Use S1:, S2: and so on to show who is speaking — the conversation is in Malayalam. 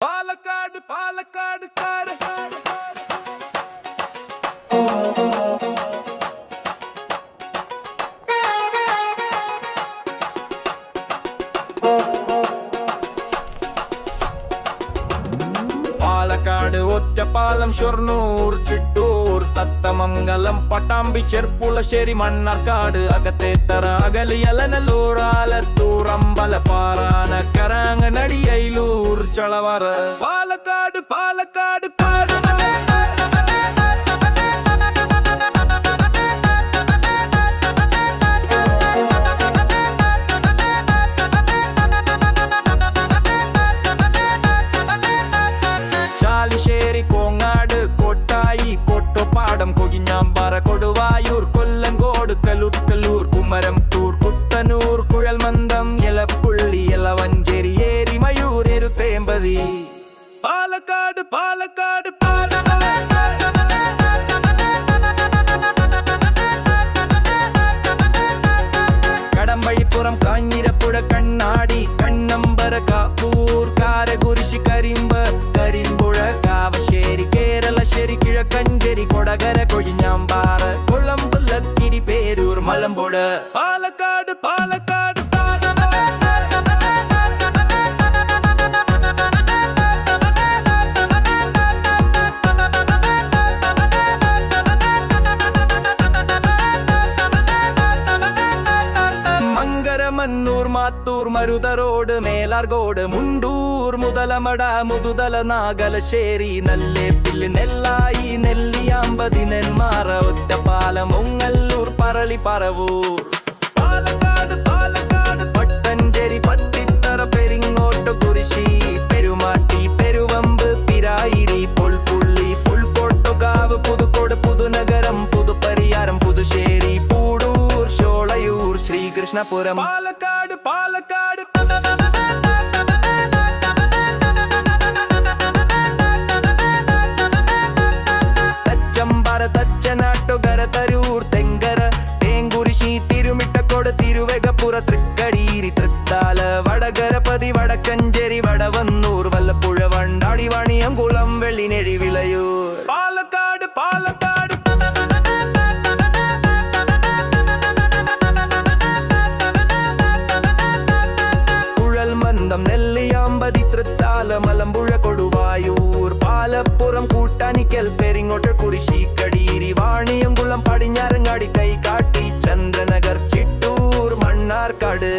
S1: പാലക്കാട് പാലക്കാട് കാട് പാലക്കാട് ഒറ്റപ്പാലം ഷൊർണൂർ ചിറ്റൂർ തത്തമംഗലം പട്ടാമ്പി ചെർപ്പുളശ്ശേരി മണ്ണാർക്കാട് അകത്തേത്തറ അകലിയലനല്ലൂർ ആലത്തൂർ അമ്പലപ്പാറാന കരാങ്ങനടി അയിലൂർ ചളവറ പാലക്കാട് പാലക്കാട് കാട് ചാലിശ്ശേരി കോങ്ങാട് കോട്ടായി കോട്ടോപ്പാടം കൊഴിഞ്ഞാമ്പാറ കൊടുവായൂർ കൊല്ലങ്കോട് കലൂർ കുമരംതൂർ കുത്തനൂർ കുഴൽമന്ദം എലപ്പുള്ളി എലവഞ്ചേരി ഏരിമയൂർ എരുത്തേമ്പതി പാലക്കാട് പാലക്കാട് കടമ്പഴിപ്പുറം കാഞ്ഞിരപ്പുഴ കണ്ണാടി കണ്ണമ്പര കാപ്പൂർ കാരകുരിശി കരിമ്പ് കരിമ്പുഴ കാവശ്ശേരി കേരളശ്ശേരി കിഴക്കഞ്ചേരി കൊടകര കൊഴിഞ്ഞാമ്പാറ കുളമ്പ് ലക്കിടി പേരൂർ മലമ്പുഴ പാലക്കാട് പാലക്കാട് മന്നൂർ മാത്തൂർ മരുതറോഡ് മേലാർകോട് മുണ്ടൂർ മുതലമട മുതുതല നാഗലശ്ശേരി നല്ലേപ്പിൽ നെല്ലായി നെല്ലിയാമ്പതി നെന്മാറ ഒറ്റപ്പാലം ഒങ്ങല്ലൂർ പറളി പറവൂർ പാലക്കാട് പാലക്കാട് പട്ടഞ്ചേരി പത്തിത്തറ പെരിങ്ങോട്ട് കുരിശി പെരുമാട്ടി പെരുവമ്പ് പിരായിരി പൊൽപ്പുള്ളി പുൽക്കോട്ടുകാവ് പുതുക്കോട് പുതുനഗരം പുതുപരിയാരം പുതുശ്ശേരി പൂടൂർ ഷോളയൂർ ശ്രീകൃഷ്ണപുരം പാലക്കാട് പാലക്കാട് തച്ചമ്പാറ തച്ചനാട്ടുകര തരൂർ തെങ്കര തേങ്കുരിശി തിരുമിട്ടക്കോട് തിരുവേഗപ്പുറ തൃക്കടീരി തൃത്താല വടകരപതി വടക്കഞ്ചേരി വടവന്നൂർ വല്ലപ്പുഴ വണ്ടാടി വാണിയംകുളം വെള്ളിനെഴി വിളയൂർ പാലക്കാട് പാലക്കാട് നെല്ലിയാമ്പതി തൃത്താല മലമ്പുഴ കൊടുവായൂർ പാലപ്പുറം കൂട്ടാനിക്കൽ പെരിങ്ങോട്ട് കുരിശി കടീരി വാണിയംകുളം പടിഞ്ഞാറങ്ങാടി കൈകാട്ടി ചന്ദ്രനഗർ ചിറ്റൂർ മണ്ണാർക്കാട്